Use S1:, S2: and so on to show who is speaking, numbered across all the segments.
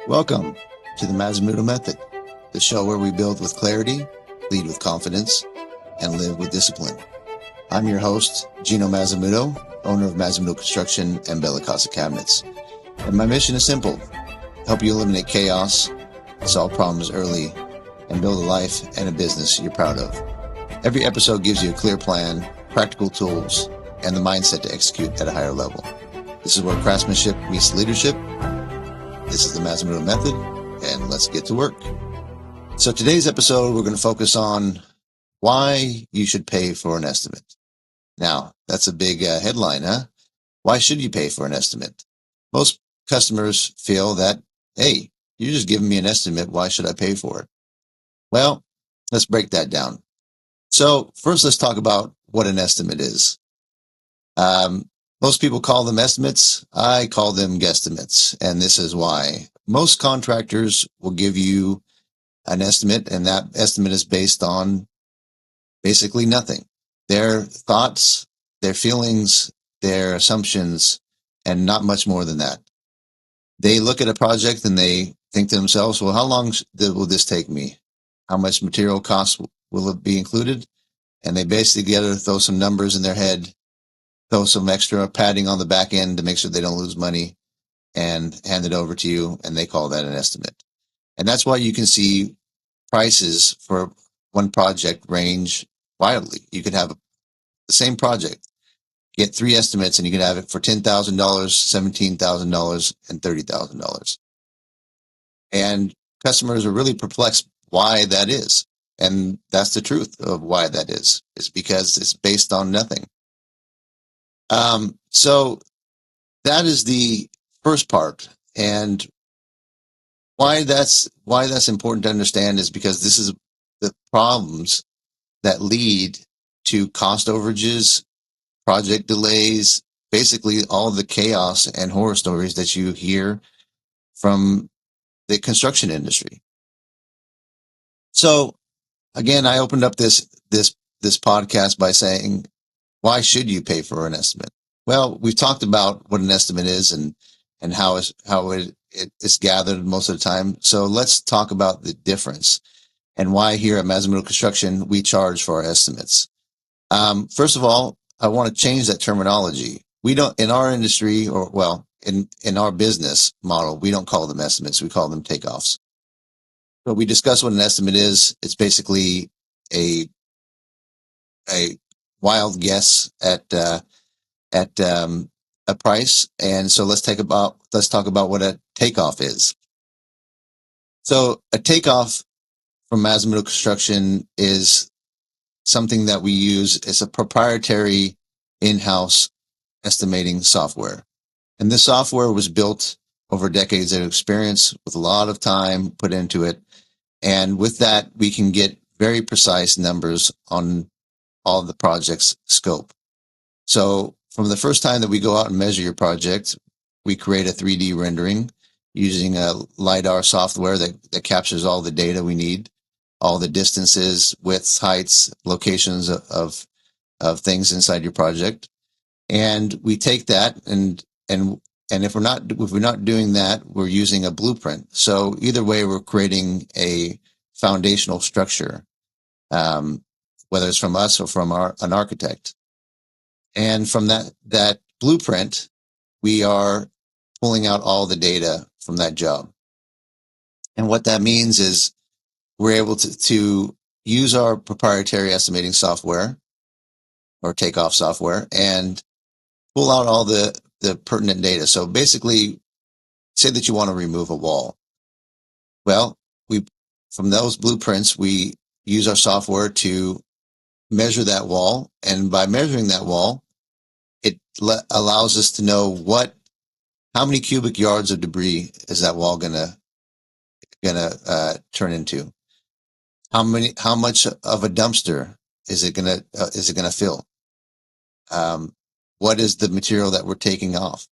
S1: Welcome to the Mazamudo Method, the show where we build with clarity, lead with confidence, and live with discipline. I'm your host, Gino Mazamudo, owner of Mazamudo Construction and Bella Casa Cabinets. And my mission is simple: help you eliminate chaos, solve problems early, and build a life and a business you're proud of. Every episode gives you a clear plan, practical tools, and the mindset to execute at a higher level. This is where craftsmanship meets leadership. This is the Mazamudo Method, and let's get to work. So today's episode, we're going to focus on why you should pay for an estimate. Now, that's a big headline, huh? Why should you pay for an estimate? Most customers feel that, hey, you're just giving me an estimate. Why should I pay for it? Well, let's break that down. So first, let's talk about what an estimate is. Most people call them estimates. I call them guesstimates, and this is why. Most contractors will give you an estimate, and that estimate is based on basically nothing. Their thoughts, their feelings, their assumptions, and not much more than that. They look at a project and they think to themselves, well, how long will this take me? How much material cost will it be included? And they basically get to throw some numbers in their head, throw some extra padding on the back end to make sure they don't lose money, and hand it over to you, and they call that an estimate. And that's why you can see prices for one project range wildly. You could have the same project, get three estimates, and you can have it for $10,000, $17,000, and $30,000. And customers are really perplexed why that is. And that's the truth of why that is. It's because it's based on nothing. So that is the first part. And why that's important to understand is because this is the problems that lead to cost overages, project delays, basically all the chaos and horror stories that you hear from the construction industry. So again, I opened up this podcast by saying, why should you pay for an estimate? Well, we've talked about what an estimate is and how it is gathered most of the time. So let's talk about the difference and why here at Mazamudo Construction we charge for our estimates. First of all, I want to change that terminology. We don't, in our industry, or well, in our business model, we don't call them estimates. We call them takeoffs. But we discuss what an estimate is. It's basically a wild guess at a price. And so let's talk about what a takeoff is. So a takeoff from Mazamudo Construction is something that we use. It's a proprietary in-house estimating software. And this software was built over decades of experience with a lot of time put into it. And with that, we can get very precise numbers on all of the project's scope. So from the first time that we go out and measure your project, we create a 3D rendering using a LiDAR software that captures all the data we need, all the distances, widths, heights, locations of things inside your project. And we take that and if we're not doing that, we're using a blueprint. So either way, we're creating a foundational structure, whether it's from us or from an architect. And from that blueprint, we are pulling out all the data from that job. And what that means is we're able to use our proprietary estimating software or takeoff software and pull out all the pertinent data. So basically, say that you want to remove a wall. Well, from those blueprints, we use our software to measure that wall. And by measuring that wall, it allows us to know how many cubic yards of debris is that wall gonna turn into? How much of a dumpster is it gonna fill? What is the material that we're taking off?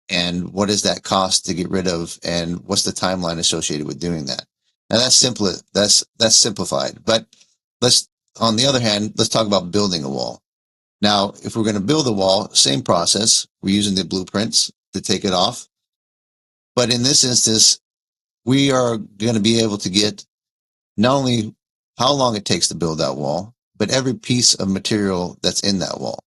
S1: And what is that cost to get rid of? And what's the timeline associated with doing that? Now that's simplified, but on the other hand, let's talk about building a wall. Now, if we're going to build a wall, same process. We're using the blueprints to take it off. But in this instance, we are going to be able to get not only how long it takes to build that wall, but every piece of material that's in that wall,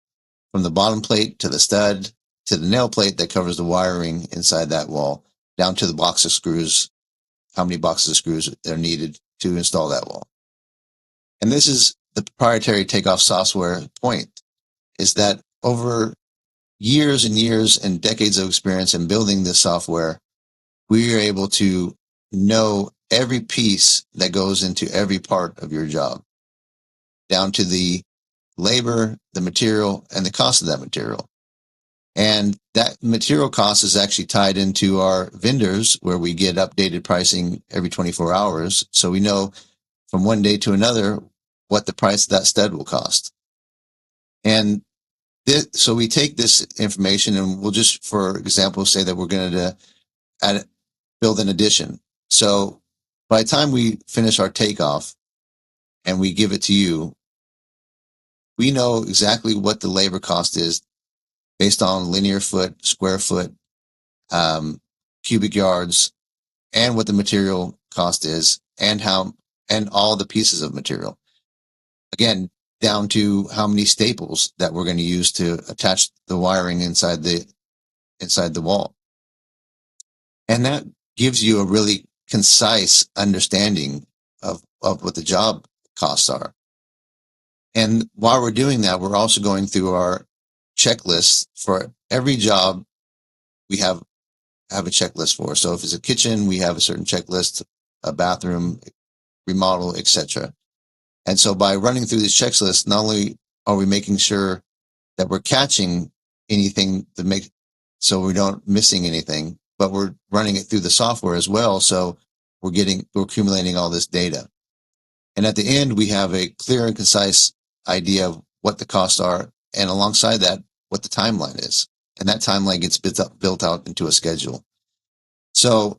S1: from the bottom plate to the stud to the nail plate that covers the wiring inside that wall, down to the box of screws, how many boxes of screws are needed to install that wall. And this is the proprietary takeoff software point, is that over years and years and decades of experience in building this software, we are able to know every piece that goes into every part of your job, down to the labor, the material, and the cost of that material. And that material cost is actually tied into our vendors, where we get updated pricing every 24 hours. So we know from one day to another what the price of that stud will cost. And so we take this information and we'll just, for example, say that we're going to build an addition. So by the time we finish our takeoff and we give it to you, we know exactly what the labor cost is based on linear foot, square foot, cubic yards, and what the material cost is, and all the pieces of material. Again, down to how many staples that we're going to use to attach the wiring inside the wall. And that gives you a really concise understanding of what the job costs are. And while we're doing that, we're also going through our checklists for every job. We have a checklist for. So if it's a kitchen, we have a certain checklist, a bathroom, remodel, etc. And so by running through this checklist, not only are we making sure that we're catching anything so we don't missing anything, but we're running it through the software as well. So we're accumulating all this data. And at the end, we have a clear and concise idea of what the costs are. And alongside that, what the timeline is. And that timeline gets built out into a schedule. So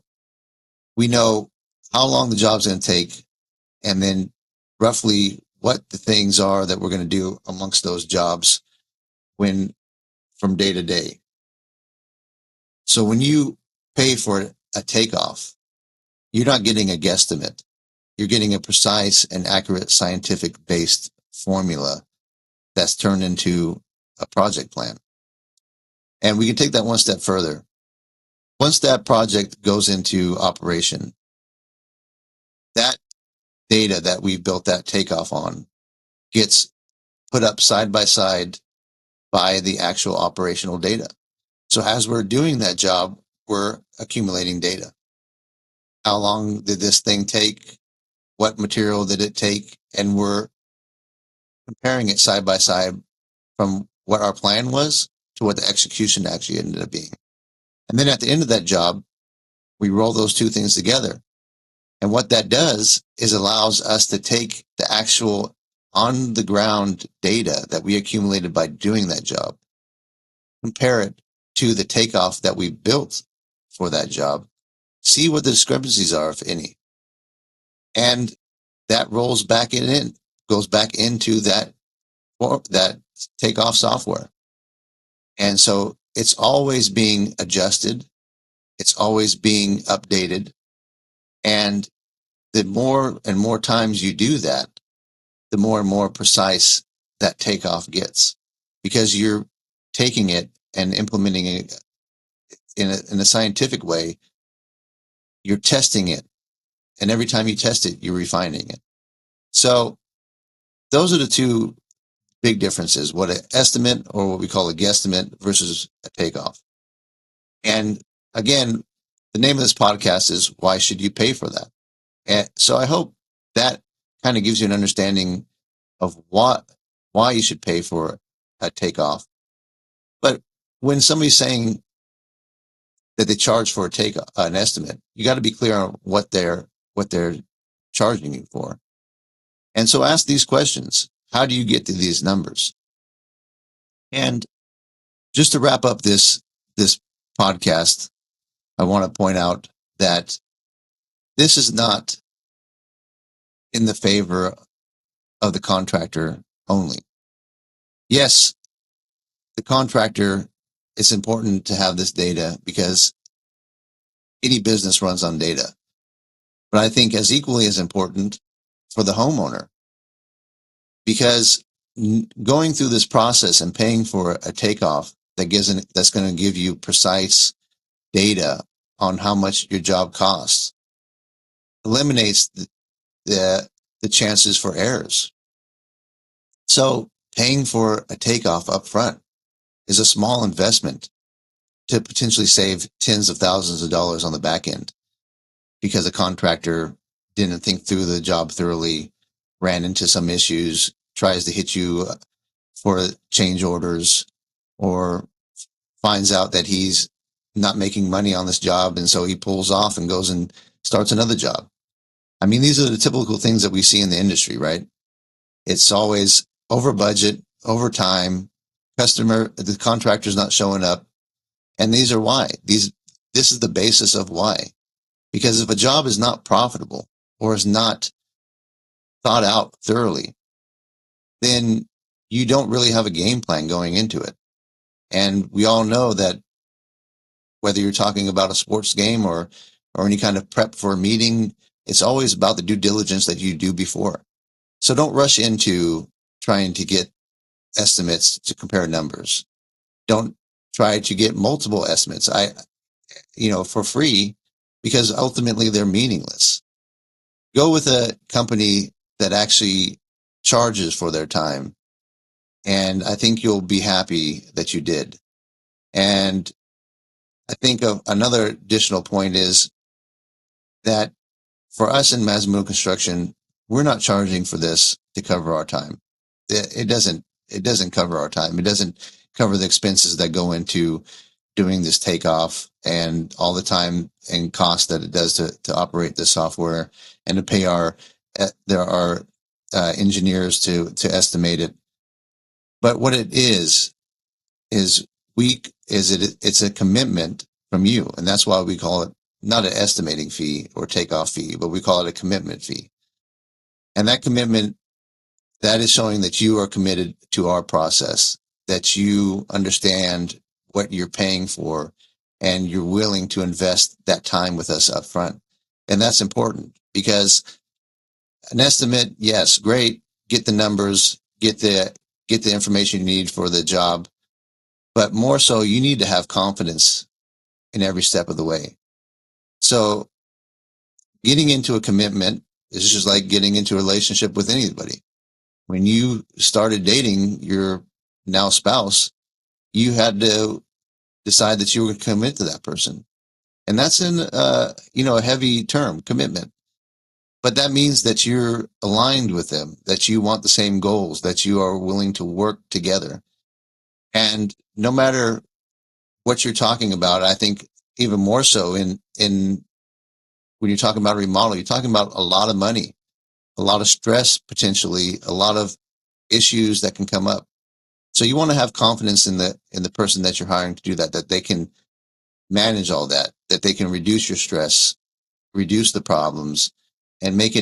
S1: we know how long the job's going to take, and then roughly what the things are that we're going to do amongst those jobs from day to day. So when you pay for a takeoff, you're not getting a guesstimate. You're getting a precise and accurate scientific based formula that's turned into a project plan. And we can take that one step further. Once that project goes into operation, that data that we built that takeoff on gets put up side by side by the actual operational data. So as we're doing that job, we're accumulating data. How long did this thing take? What material did it take? And we're comparing it side by side from what our plan was to what the execution actually ended up being. And then at the end of that job, we roll those two things together. And what that does is allows us to take the actual on the ground data that we accumulated by doing that job, compare it to the takeoff that we built for that job, see what the discrepancies are, if any. And that goes back into that takeoff software. And so it's always being adjusted. It's always being updated. And the more and more times you do that, the more and more precise that takeoff gets, because you're taking it and implementing it in a scientific way. You're testing it. And every time you test it, you're refining it. So those are the two big differences: what an estimate, or what we call a guesstimate, versus a takeoff. And again, the name of this podcast is Why Should You Pay for That? And so I hope that kind of gives you an understanding of why you should pay for a takeoff. But when somebody's saying that they charge for an estimate, you got to be clear on what they're charging you for. And so ask these questions. How do you get to these numbers? And just to wrap up this podcast, I want to point out that this is not in the favor of the contractor only. Yes, the contractor, it's important to have this data because any business runs on data. but I think as equally as important for the homeowner, because going through this process and paying for a takeoff that's going to give you precise data on how much your job costs eliminates the chances for errors. So paying for a takeoff up front is a small investment to potentially save tens of thousands of dollars on the back end because a contractor didn't think through the job thoroughly, ran into some issues, tries to hit you for change orders, or finds out that he's not making money on this job, and so he pulls off and goes and starts another job. I mean, these are the typical things that we see in the industry, right? It's always over budget, over time, the contractor's not showing up. And these are why. This is the basis of why. Because if a job is not profitable or is not thought out thoroughly, then you don't really have a game plan going into it. And we all know that whether you're talking about a sports game or any kind of prep for a meeting, it's always about the due diligence that you do before. So don't rush into trying to get estimates to compare numbers. Don't try to get multiple estimates, for free, because ultimately they're meaningless. Go with a company that actually charges for their time. And I think you'll be happy that you did. And I think another additional point is that for us in Mazamudo Construction, we're not charging for this to cover our time. It doesn't cover our time. It doesn't cover the expenses that go into doing this takeoff and all the time and cost that it does to operate the software and to pay our engineers to estimate it. But what it is it's a commitment from you, and that's why we call it not an estimating fee or takeoff fee, but we call it a commitment fee. And that commitment, that is showing that you are committed to our process, that you understand what you're paying for, and you're willing to invest that time with us up front. And that's important because an estimate, yes, great, get the numbers, get the information you need for the job, but more so, you need to have confidence in every step of the way. So getting into a commitment is just like getting into a relationship with anybody. When you started dating your now spouse, you had to decide that you were going to commit to that person. And that's a heavy term, commitment. But that means that you're aligned with them, that you want the same goals, that you are willing to work together. And no matter what you're talking about, I think even more so in when you're talking about a remodel, you're talking about a lot of money, a lot of stress, potentially, a lot of issues that can come up. So you want to have confidence in the person that you're hiring to do that they can manage all that they can reduce your stress, reduce the problems, and make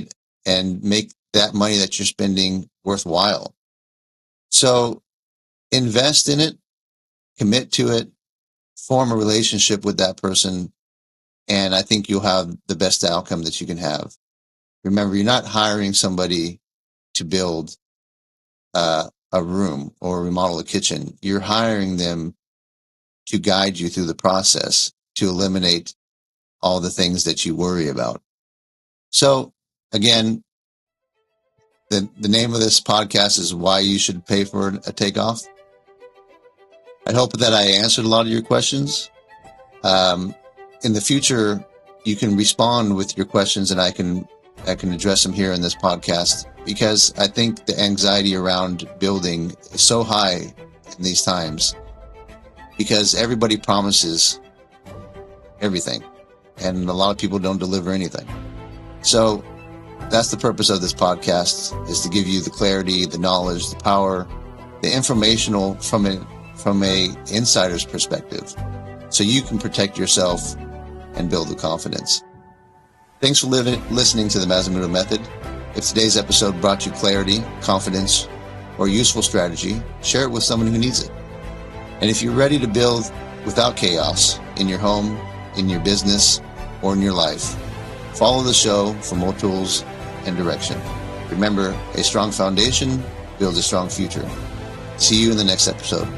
S1: that money that you're spending worthwhile. So invest in it, commit to it, form a relationship with that person, and I think you'll have the best outcome that you can have. Remember, you're not hiring somebody to build a room or remodel a kitchen. You're hiring them to guide you through the process, to eliminate all the things that you worry about. So again, the name of this podcast is Why You Should Pay for a Takeoff. I hope that I answered a lot of your questions. In the future, you can respond with your questions and I can address them here in this podcast, because I think the anxiety around building is so high in these times because everybody promises everything and a lot of people don't deliver anything. So that's the purpose of this podcast, is to give you the clarity, the knowledge, the power, the informational from a insider's perspective, so you can protect yourself and build the confidence. Thanks for listening to the Mazamudo Method. If today's episode brought you clarity, confidence, or useful strategy, share it with someone who needs it. And if you're ready to build without chaos in your home, in your business, or in your life, Follow the show for more tools and direction. Remember, a strong foundation builds a strong future. See you in the next episode.